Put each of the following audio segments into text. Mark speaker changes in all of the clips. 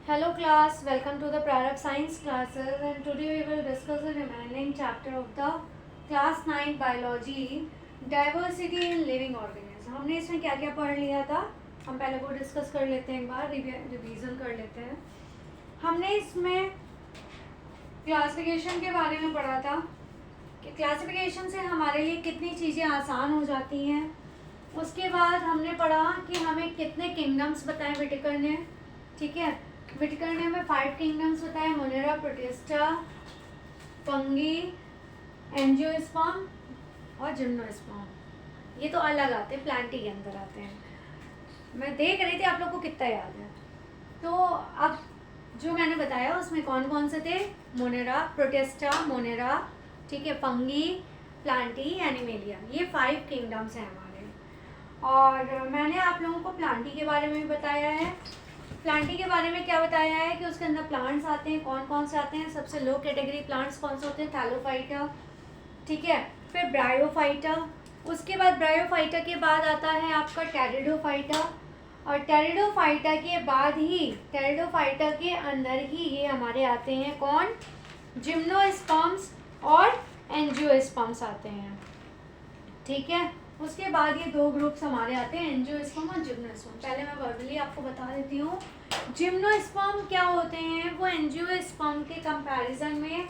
Speaker 1: Hello class, welcome to the Prarabh Science classes, and today we will discuss the remaining chapter of the class 9 biology, diversity in living organisms. हमने इसमें क्या क्या पढ़ लिया था, हम पहले वो डिस्कस कर लेते हैं, एक बार रिवीजन कर लेते हैं। हमने इसमें क्लासिफिकेशन के बारे में पढ़ा था कि क्लासिफिकेशन से हमारे लिए कितनी चीज़ें आसान हो जाती हैं। उसके बाद हमने पढ़ा कि हमें कितने किंगडम्स बताए विटिकर ने, ठीक है। विटिकर ने हमें 5 किंगडम्स बताए, मोनेरा, प्रोटिस्टा, फंगी, एंजियोस्पर्म और जिम्नोस्पर्म। ये तो अलग आते हैं, प्लांटी के अंदर आते हैं। मैं देख रही थी आप लोग को कितना याद है। तो अब जो मैंने बताया उसमें कौन कौन से थे, मोनेरा, प्रोटिस्टा, मोनेरा, ठीक है, फंगी, प्लांटी, एनिमेलिया, ये 5 किंगडम्स हैं हमारे। और मैंने आप लोगों को प्लांटी के बारे में भी बताया है। प्लांटी के बारे में क्या बताया है कि उसके अंदर प्लांट्स आते हैं, कौन कौन से आते हैं। सबसे लो कैटेगरी प्लांट्स कौन से होते हैं, थैलोफाइटा, ठीक है। फिर ब्रायोफाइटा, उसके बाद ब्रायोफाइटा के बाद आता है आपका टेरिडोफाइटा, और टेरिडोफाइटा के बाद ही, टेरिडोफाइटा के अंदर ही ये हमारे आते हैं कौन, जिम्नोस्पर्म्स और एंजियोस्पर्म्स आते हैं, ठीक है। उसके बाद ये 2 ग्रुप्स हमारे आते हैं, एंजियोस्पर्म और जिम्नोस्पर्म। पहले मैं वर्बली आपको बता देती हूँ। जिम्नोस्पर्म क्या होते हैं, वो एंजियोस्पर्म के कंपैरिजन में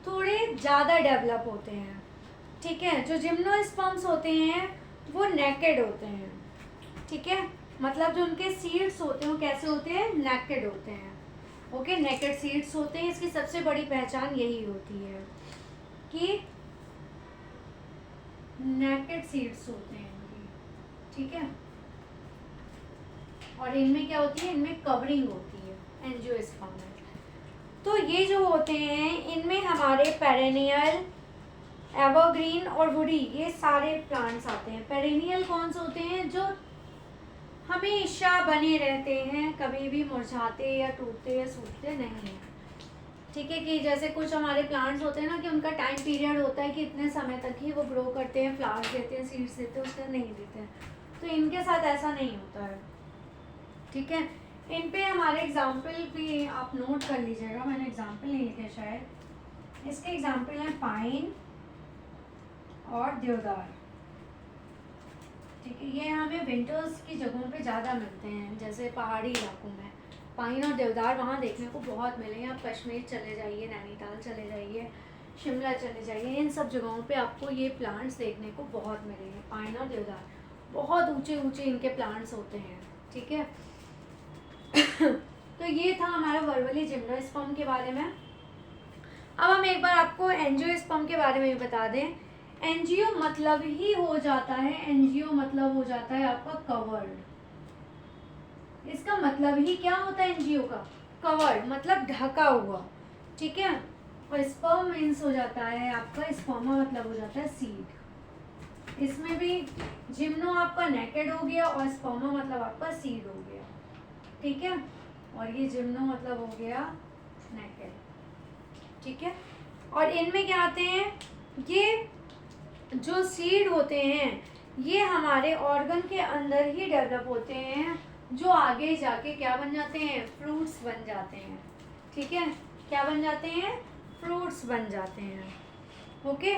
Speaker 1: थोड़े ज़्यादा डेवलप होते हैं, ठीक है। जो जिम्नोस्पर्म्स होते हैं वो नेकेड होते हैं, ठीक है। मतलब जो उनके सीड्स होते हैं वो कैसे होते हैं, नेकेड होते हैं, ओके। नेकेड सीड्स होते हैं। इसकी सबसे बड़ी पहचान यही होती है कि नेकेड सीड्स होते हैं इनकी, ठीक है। और इनमें क्या होती है, इनमें कवरिंग होती है एंजियोस्पर्म में। तो ये जो होते हैं इनमें हमारे पेरेनियल, एवरग्रीन और वुडी, ये सारे प्लांट्स आते हैं। पेरेनियल कौन से होते हैं, जो हमेशा बने रहते हैं, कभी भी मुरझाते या टूटते या सूखते नहीं हैं, ठीक है। कि जैसे कुछ हमारे प्लांट्स होते हैं ना कि उनका टाइम पीरियड होता है कि इतने समय तक ही वो ग्रो करते हैं, फ्लावर्स देते हैं, सीड्स देते हैं, उसके नहीं देते हैं। तो इनके साथ ऐसा नहीं होता है, ठीक है। इन पे हमारे एग्जाम्पल भी आप नोट कर लीजिएगा, मैंने एग्जाम्पल नहीं लिखे शायद। इसके एग्जाम्पल हैं पाइन और देवदार, ठीक है। ये हमें विंटर्स की जगहों पे ज़्यादा मिलते हैं, जैसे पहाड़ी इलाकों में पाइन और देवदार वहाँ देखने को बहुत मिलेंगे। आप कश्मीर चले जाइए, नैनीताल चले जाइए, शिमला चले जाइए, इन सब जगहों पे आपको ये प्लांट्स देखने को बहुत मिलेंगे। पाइन और देवदार बहुत ऊंचे ऊंचे इनके प्लांट्स होते हैं, ठीक है। तो ये था हमारा वर्बली जिम्नोस्पर्म के बारे में। अब हम एक बार आपको एंजियोस्पर्म के बारे में भी बता दें। एंजियो मतलब ही हो जाता है, एंजियो मतलब हो जाता है आपका कवर्ड। इसका मतलब ही क्या होता है एंजियो का, कवर्ड मतलब ढका हुआ, ठीक है। और स्पर्म मीन्स हो जाता है आपका, स्पर्मा मतलब हो जाता है सीड। इसमें भी जिम्नो आपका नेकेड हो गया और स्पर्मा मतलब आपका सीड हो गया, ठीक है। और ये जिम्नो मतलब हो गया नेकेड, ठीक है। और इनमें क्या आते हैं, ये जो सीड होते हैं ये हमारे ऑर्गन के अंदर ही डेवलप होते हैं, जो आगे जाके क्या बन जाते हैं, फ्रूट्स बन जाते हैं, ठीक है। क्या बन जाते हैं, फ्रूट्स बन जाते हैं, ओके।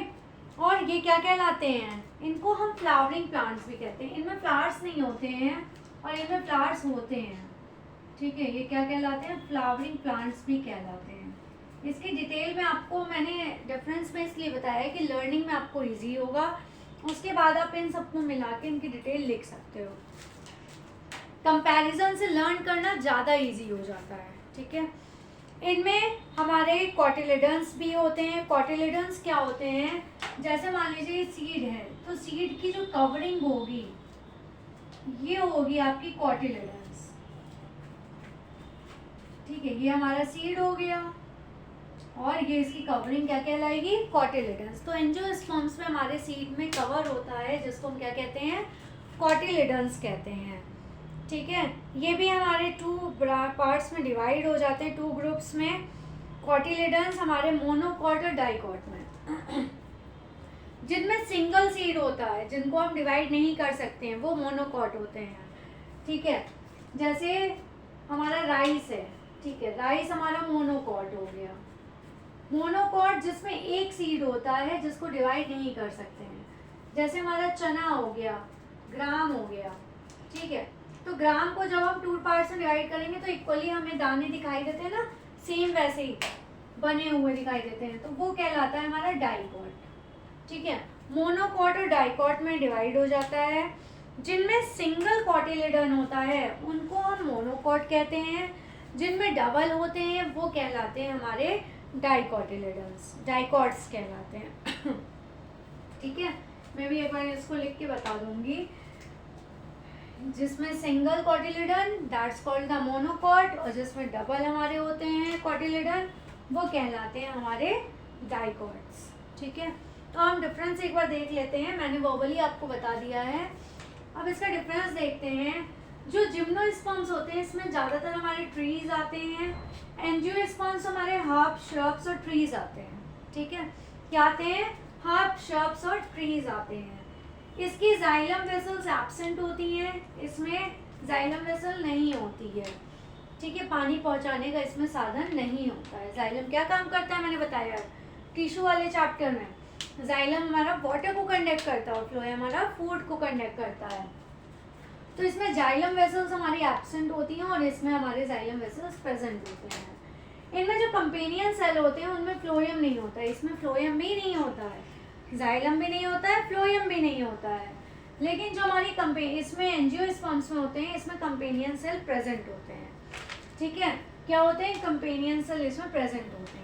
Speaker 1: और ये क्या कहलाते हैं, इनको हम फ्लावरिंग प्लांट्स भी कहते हैं। इनमें फ्लावर्स नहीं होते हैं और इनमें फ्लावर्स होते हैं, ठीक है। ये क्या कहलाते हैं, फ्लावरिंग प्लांट्स भी कहलाते हैं। इसकी डिटेल में आपको मैंने डिफरेंस में इसलिए बताया है कि लर्निंग में आपको इजी होगा। उसके बाद आप इन सबको मिला के इनकी डिटेल लिख सकते हो। कंपैरिजन से लर्न करना ज़्यादा इजी हो जाता है, ठीक है। इनमें हमारे कॉटिलिडन्स भी होते हैं। कॉटिलिडन्स क्या होते हैं, जैसे मान लीजिए सीड है तो सीड की जो कवरिंग होगी ये होगी आपकी कॉटिलिडन्स, ठीक है। ये हमारा सीड हो गया और ये इसकी कवरिंग क्या कहलाएगी, कॉटिलिडन्स। तो एंजियोस्पर्म्स में हमारे सीड में कवर होता है जिसको हम क्या कहते हैं, कॉटिलिडन्स कहते हैं, ठीक है। ये भी हमारे 2 पार्ट्स में डिवाइड हो जाते हैं, 2 ग्रुप्स में। कॉटिलिडन्स हमारे मोनोकॉट और डाइकॉट में। जिनमें सिंगल सीड होता है, जिनको हम डिवाइड नहीं कर सकते हैं, वो मोनोकॉट होते हैं, ठीक है। जैसे हमारा राइस है, ठीक है, राइस हमारा मोनोकॉट हो गया। मोनोकॉट जिसमें एक सीड होता है जिसको डिवाइड नहीं कर सकते हैं, जैसे हमारा चना हो गया, ग्राम हो गया, ठीक है। तो ग्राम को जब हम 2 पार्ट्स में डिवाइड करेंगे तो इक्वली हमें दाने दिखाई देते हैं ना, सेम वैसे ही बने हुए दिखाई देते हैं, तो वो कहलाता है हमारा डाइकॉट, ठीक है। मोनोकॉट और डाइकॉट में डिवाइड हो जाता है। जिनमें सिंगल कॉटिलेडन होता है उनको हम मोनोकॉट कहते हैं, जिनमें डबल होते हैं वो कहलाते हैं हमारे डाइकॉटिलेडन्स, डाइकॉट्स कहलाते हैं। ठीक है, मैं भी एक बार इसको लिख के बता दूंगी। जिसमें single cotyledon that's called the monocot, और जिसमें डबल हमारे होते हैं कॉटिलेडन वो कहलाते हैं हमारे डाइकॉट्स, ठीक है। तो हम डिफरेंस एक बार देख लेते हैं, मैंने वर्बली आपको बता दिया है। अब इसका डिफरेंस देखते हैं। जो जिम्नोस्पर्म्स होते हैं इसमें ज़्यादातर हमारे ट्रीज आते हैं, एंजियोस्पर्म्स हमारे हर्ब, श्रब्स और ट्रीज आते हैं, ठीक है। क्या आते हैं? हर्ब, श्रब्स और ट्रीज आते हैं। इसकी जाइलम वेसल्स एब्सेंट होती हैं, इसमें जाइलम वेसल नहीं होती है, ठीक है। पानी पहुंचाने का इसमें साधन नहीं होता है। जाइलम क्या काम करता है मैंने बताया टिश्यू वाले चैप्टर में। जाइलम हमारा वाटर को कंडक्ट करता है और फ्लोएम हमारा फूड को कंडक्ट करता है। तो इसमें जाइलम वेसल्स हमारी एब्सेंट होती हैं और इसमें हमारे जाइलम वेसल्स प्रेजेंट होते हैं। इनमें जो कंपेनियन सेल होते हैं उनमें फ्लोएम नहीं होता है, इसमें फ्लोएम भी नहीं होता है, जाइलम भी नहीं होता है, फ्लोएम भी नहीं होता है। लेकिन जो हमारी इसमें एंजियोस्पर्म्स में होते हैं इसमें कंपेनियन सेल प्रेजेंट होते हैं, ठीक है। क्या होते हैं? कंपेनियन सेल इसमें प्रेजेंट होते हैं।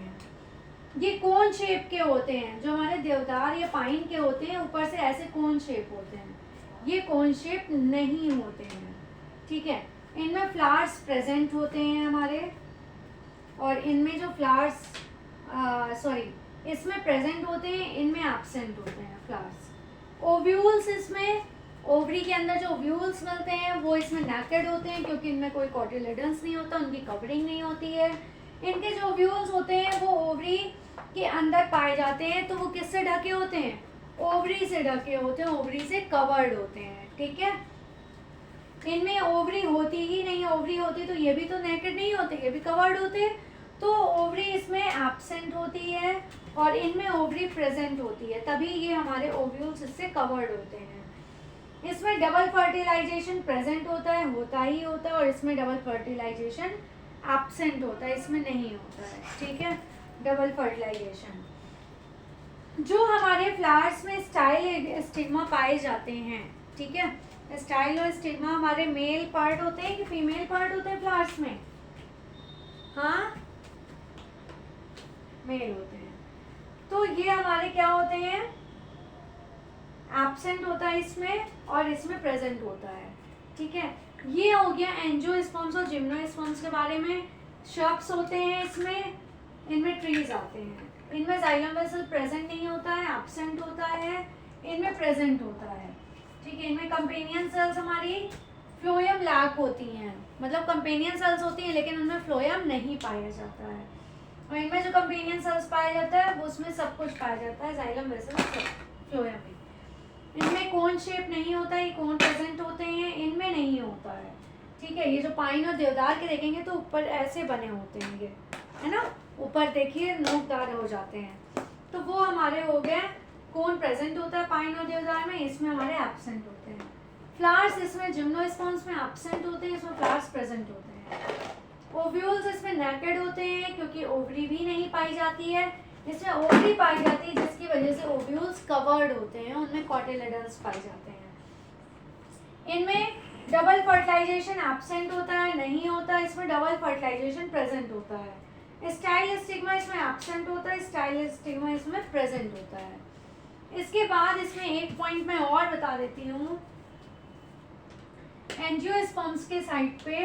Speaker 1: ये कोन शेप के होते हैं, जो हमारे देवदार या पाइन के होते हैं ऊपर से ऐसे कोन शेप होते हैं, ये कोन शेप नहीं होते हैं, ठीक है। इनमें फ्लावर्स प्रेजेंट होते हैं हमारे, और इनमें जो फ्लावर्स इसमें प्रेजेंट होते हैं, इनमें एब्सेंट होते हैं फ्लावर्स। ओव्यूल्स, इसमें ओवरी के अंदर जो ओव्यूल्स मिलते हैं वो इसमें नेकेड होते हैं क्योंकि इनमें कोई कॉटिलेडन्स नहीं होता, उनकी कवरिंग नहीं होती है। इनके जो ओव्यूल्स होते हैं वो ओवरी के अंदर पाए जाते हैं, तो वो किससे ढके होते हैं? ओवरी से ढके होते हैं, ओवरी से कवर्ड होते हैं, ठीक है। इनमें ओवरी होती ही नहीं, ओवरी होती तो ये भी तो नेकेड नहीं होते, ये भी कवर्ड होते। तो ओवरी इसमें एब्सेंट होती है और इनमें ओवरी प्रेजेंट होती है, तभी ये हमारे ओव्यूल्स इससे कवर्ड होते हैं। इसमें डबल फर्टिलाइजेशन प्रेजेंट होता ही होता है, और इसमें डबल फर्टिलाइजेशन एब्सेंट होता है, इसमें नहीं होता है, ठीक है। Double fertilisation. जो हमारे फ्लावर्स में स्टाइल स्टिग्मा पाए जाते हैं, ठीक है। स्टाइल और स्टिग्मा हमारे मेल पार्ट होते हैं कि फीमेल पार्ट होते हैं फ्लावर्स में? हाँ, मेल होते हैं। तो ये हमारे क्या होते हैं? एब्सेंट होता है इसमें और इसमें प्रेजेंट होता है, ठीक है। ये हो गया एंजियोस्पर्म्स और जिम्नोस्पर्म्स के बारे में। श्रब्स होते हैं इसमें, इनमें ट्रीज आते हैं। इनमें जाइलम वेसल प्रेजेंट नहीं होता है, एब्सेंट होता है, इनमें प्रेजेंट होता है, ठीक है। इनमें कंपेनियन सेल्स हमारी फ्लोएम लैक होती हैं, मतलब कंपेनियन सेल्स होती हैं लेकिन उनमें फ्लोएम नहीं पाया जाता है। और इनमें जो कंपेनियन सेल्स पाया जाता है वो उसमें सब कुछ पाया जाता है, जाइलम वेसल, फ्लोएम भी। इनमें कोन शेप नहीं होता है, कोन प्रेजेंट होते हैं, इनमें नहीं होता है, ठीक है। ये जो पाइन और देवदार के देखेंगे तो ऊपर ऐसे बने होते हैं, ये है ना, ऊपर देखिए नोकदार हो जाते हैं, तो वो हमारे हो गए। कोन प्रेजेंट होता है पाइन और देवदार में, इसमें हमारे एब्सेंट होते हैं। फ्लावर्स इसमें जिम्नोस्पर्म्स में एब्सेंट होते हैं, इसमें फ्लावर्स प्रेजेंट होते हैं। ओव्यूल्स इसमें नेकेड होते हैं क्योंकि ओवरी भी नहीं पाई जाती है, इसमें ओवरी पाई जाती है जिसकी वजह से ओव्यूल्स कवर्ड होते हैं, उनमें कॉटिलेडन्स पाए जाते हैं। इनमें डबल फर्टिलाइजेशन एब्सेंट होता है, नहीं होता, इसमें डबल फर्टिलाइजेशन प्रेजेंट होता है। स्टाइल स्टिग्मा इसमें एब्सेंट होता है, स्टाइल स्टिग्मा इसमें प्रेजेंट होता है। इसके बाद इसमें एक पॉइंट मैं और बता देती हूँ। एंजियोस्पर्म्स के साइड पे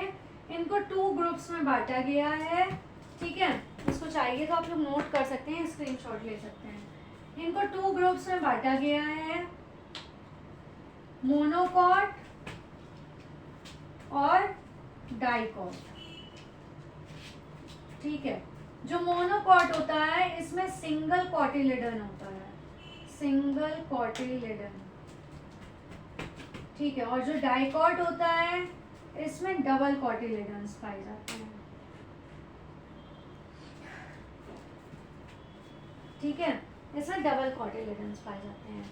Speaker 1: इनको 2 ग्रुप्स में बांटा गया है, ठीक है। इसको चाहिए तो आप लोग नोट कर सकते हैं, स्क्रीनशॉट ले सकते हैं। इनको 2 ग्रुप्स में बांटा गया है, मोनोकॉट और डाइकॉट, ठीक है। जो मोनोकॉट होता है इसमें सिंगल कॉटिलेडन होता है, सिंगल कॉटिलेडन, ठीक है। और जो डाइकॉट होता है इसमें डबल कॉटिलेडन्स पाए जाते हैं, ठीक है, इसमें डबल कोटिलेडन्स पाए जाते हैं।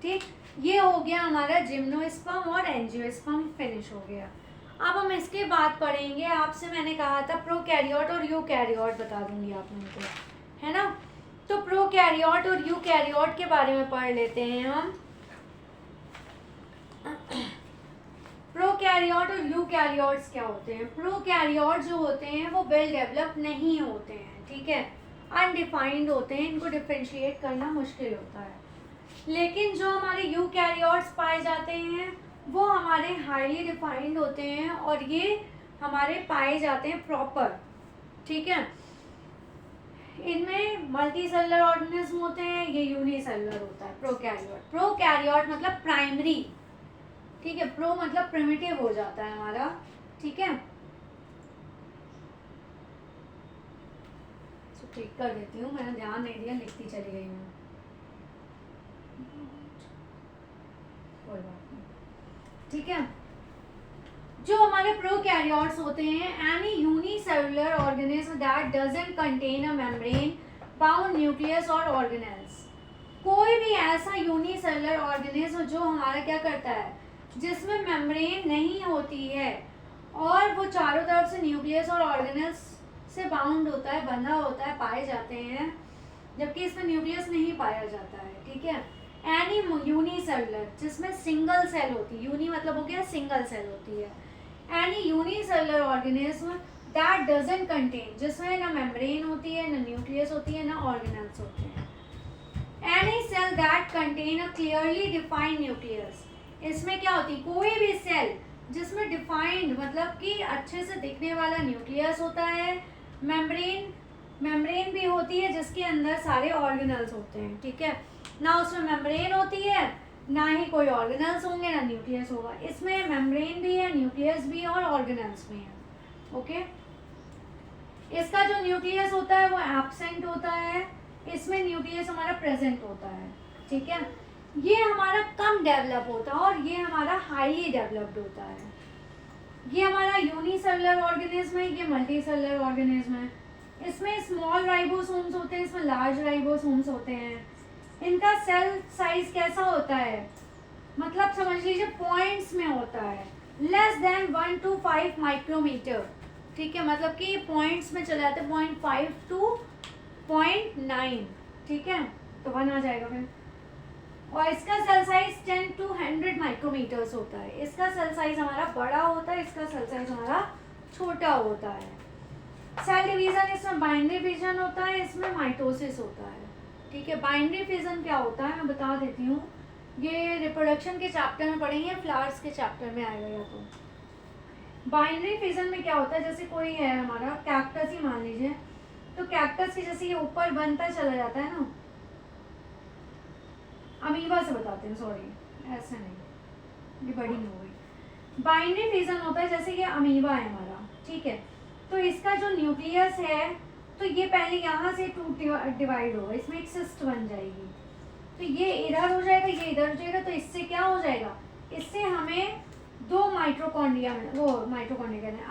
Speaker 1: ठीक, ये हो गया हमारा जिम्नोस्पर्म और एंजियोस्पर्म फिनिश हो गया। अब हम इसके बाद पढ़ेंगे, आपसे मैंने कहा था प्रोकैरियोट और यूकैरियोट बता दूंगी आप लोगों को, है ना। तो प्रोकैरियोट और यूकैरियोट के बारे में पढ़ लेते हैं हम। प्रोकैरियोट और यूकैरियोट्स क्या होते हैं। प्रोकैरियोट जो होते हैं वो वेल डेवलप नहीं होते हैं, ठीक है, अनडिफाइंड होते हैं, इनको डिफरेंशिएट करना मुश्किल होता है। लेकिन जो हमारे यूकैरियोट्स पाए जाते हैं वो हमारे हाईली डिफाइंड होते हैं और ये हमारे पाए जाते हैं प्रॉपर, ठीक है। इनमें मल्टी सेलुलर ऑर्गेनिज्म होते हैं, ये यूनिसेलुलर होता है प्रोकैरियोट। प्रोकैरियोट मतलब प्राइमरी, ठीक है, प्रो मतलब प्रिमिटिव हो जाता है हमारा, ठीक है। ठीक कर देती हूँ, मैंने ध्यान नहीं दिया, लिखती चली गई हूँ, कोई बात नहीं, ठीक है। जो हमारे प्रोकैरियोट्स होते हैं, any unicellular organism that doesn't contain a membrane bound nucleus और ऑर्गेनेल्स। कोई भी ऐसा यूनिसेलुलर ऑर्गेनिज्म जो हमारा क्या करता है, जिसमें मेम्ब्रेन नहीं होती है और वो चारों तरफ से न्यूक्लियस और ऑर्गेनेल्स से बाउंड होता है, बंधा होता है, पाए जाते हैं, जबकि इसमें न्यूक्लियस नहीं पाया जाता है, ठीक है। एनी यूनिसेलुलर, जिसमें सिंगल सेल होती है, यूनी मतलब हो गया सिंगल सेल होती है। Any unicellular organism that doesn't contain, जिसमें ना मेम्ब्रेन होती है, ना न्यूक्लियस होती है, ना ऑर्गेनेल्स होते हैं। Any cell that contain a clearly defined nucleus, इसमें क्या होती है, कोई भी सेल जिसमें डिफाइंड मतलब कि अच्छे से दिखने वाला न्यूक्लियस होता है, मेम्ब्रेन भी होती है जिसके अंदर सारे ऑर्गेनल्स होते हैं, ठीक है। ना उसमें मेम्ब्रेन होती है, ना ही कोई ऑर्गेनल्स होंगे, ना न्यूक्लियस होगा। इसमें मेम्ब्रेन भी है, न्यूक्लियस भी है और ऑर्गेनल्स भी हैं, ओके। इसका जो न्यूक्लियस होता है वो एब्सेंट होता है, इसमें न्यूक्लियस हमारा प्रेजेंट होता है, ठीक है। ये हमारा कम डेवलप होता है और ये हमारा हाईली डेवलप्ड होता है। ये हमारा यूनिसेलुलर ऑर्गेनिज्म है, ये मल्टी सेलुलर ऑर्गेनिज्म है। इसमें स्मॉल राइबोसोम्स होते हैं, इसमें लार्ज राइबोसोम्स होते हैं। इनका सेल साइज कैसा होता है, मतलब समझ लीजिए पॉइंट्स में होता है, लेस देन 1 to 5 माइक्रोमीटर, ठीक है, मतलब कि पॉइंट्स में चले जाते हैं 0.5 to 0.9, ठीक है, तो 1 आ जाएगा फिर। और इसका सेल साइज 10 to 100 माइक्रोमीटर्स होता है। इसका सेल साइज हमारा बड़ा होता है, इसका सेल साइज हमारा छोटा होता है। सेल डिवीजन, इसमें बाइनरी फिजन होता है, इसमें माइटोसिस होता है, ठीक है। बाइनरी फिजन क्या होता है मैं बता देती हूँ, ये रिप्रोडक्शन के चैप्टर में पढ़ेंगे, फ्लावर्स के चैप्टर में आएगा या तो। बाइनरी फिजन में क्या होता है, जैसे कोई है हमारा कैक्टस ही मान लीजिए, तो कैक्टस के जैसे ये ऊपर बनता चला जाता है ना, अमीबा से बताते हैं, सॉरी ऐसे नहीं, ये बड़ी हो गई। बाइनरी फिजन होता है जैसे ये अमीबा है हमारा, ठीक है, तो इसका जो न्यूक्लियस है तो ये पहले यहाँ से डिवाइड होगा, इसमें एक सिस्ट बन जाएगी, तो ये इधर हो जाएगा, ये इधर हो जाएगा, तो इससे क्या हो जाएगा, इससे हमें 2 माइटोकॉन्ड्रिया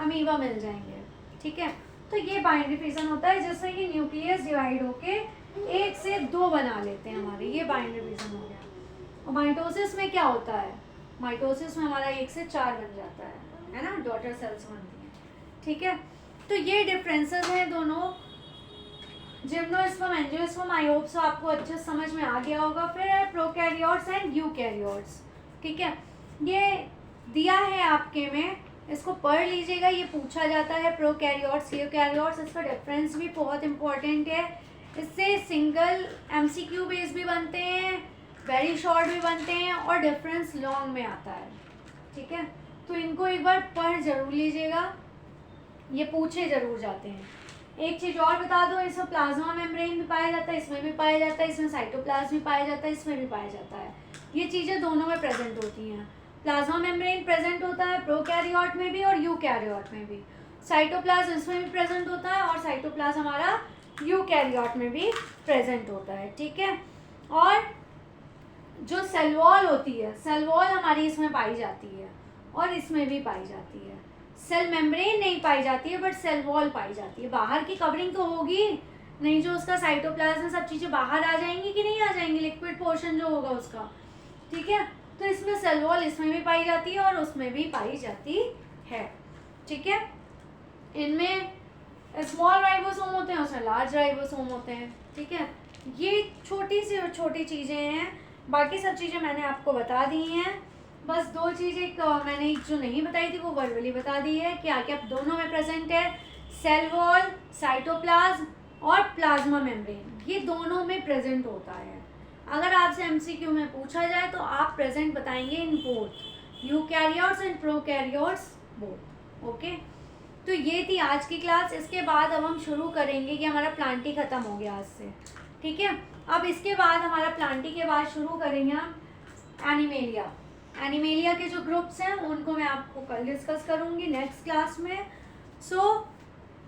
Speaker 1: अमीबा मिल जाएंगे, ठीक है। तो ये बाइनरी फिजन होता है जिसमें कि न्यूक्लियस डिवाइड होके 1 से 2 बना लेते हैं हमारे, ये बाइनरी फिजन हो गया। और माइटोसिस में क्या होता है, माइटोसिस में हमारा 1 से 4 बन जाता है ना, डॉटर सेल्स बनती हैं, ठीक है। तो ये डिफरेंसेस हैं दोनों, gymnosperm angiosperm. I hope so आपको अच्छे समझ में आ गया होगा। फिर है प्रोकैरियोट्स एंड यूकैरियोट्स, ठीक है, ये दिया है आपके में, इसको पढ़ लीजिएगा, ये पूछा जाता है प्रोकैरियोट्स यूकैरियोट्स, इसका डिफरेंस भी बहुत इंपॉर्टेंट है, इससे सिंगल MCQ बेस भी बनते हैं, वेरी शॉर्ट भी बनते हैं और डिफरेंस लॉन्ग में आता है, ठीक है। तो इनको एक बार पढ़ जरूर लीजिएगा, ये पूछे जरूर जाते हैं। एक चीज़ और बता दो, इसमें प्लाज्मा मेम्ब्रेन भी पाया जाता है, इसमें भी पाया जाता है, इसमें साइटोप्लाज्म भी पाया जाता है, इसमें भी पाया जाता है। ये चीज़ें दोनों में प्रेजेंट होती हैं। प्लाज्मा मेम्ब्रेन प्रेजेंट होता है प्रोकैरियोट में भी और यूकैरियोट में भी, साइटोप्लाज्म इसमें भी प्रेजेंट होता है और साइटोप्लाज्म हमारा यूकैरियोट में भी प्रेजेंट होता है, ठीक है। और जो सेल वॉल होती है, सेल वॉल हमारी इसमें पाई जाती है और इसमें भी पाई जाती है। सेल मेम्ब्रेन नहीं पाई जाती है बट सेल वॉल पाई जाती है। बाहर की कवरिंग तो होगी नहीं जो उसका साइटोप्लाज्म सब चीज़ें बाहर आ जाएंगी कि नहीं आ जाएंगी, लिक्विड पोर्शन जो होगा उसका, ठीक है। तो इसमें सेल वॉल इसमें भी पाई जाती है और उसमें भी पाई जाती है, ठीक है। इनमें स्मॉल राइबोसोम होते हैं, उसमें लार्ज राइबोसोम होते हैं, ठीक है। ये छोटी सी छोटी चीज़ें हैं, बाकी सब चीज़ें मैंने आपको बता दी हैं। बस दो चीज़ें मैंने जो नहीं बताई थी वो वर्बली बता दी है कि आगे आप दोनों में प्रेजेंट है, सेल वॉल, साइटोप्लाज्म और प्लाज्मा मेम्ब्रेन, ये दोनों में प्रेजेंट होता है। अगर आपसे एमसीक्यू में पूछा जाए तो आप प्रेजेंट बताएंगे in both, eukaryotes and prokaryotes both, okay. तो ये थी आज की क्लास। इसके बाद अब हम शुरू करेंगे कि हमारा प्लांटी ख़त्म हो गया आज से, ठीक है। अब इसके बाद हमारा प्लांटी के बाद शुरू करेंगे हम एनिमेलिया। एनिमेलिया के जो ग्रुप्स हैं उनको मैं आपको कल डिस्कस करूँगी नेक्स्ट क्लास में।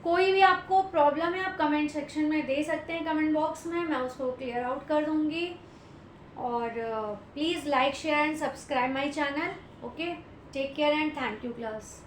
Speaker 1: कोई भी आपको प्रॉब्लम है आप कमेंट सेक्शन में दे सकते हैं, कमेंट बॉक्स में, मैं उसको क्लियर आउट कर दूँगी। और please like share and subscribe my channel, okay. Take care and thank you class.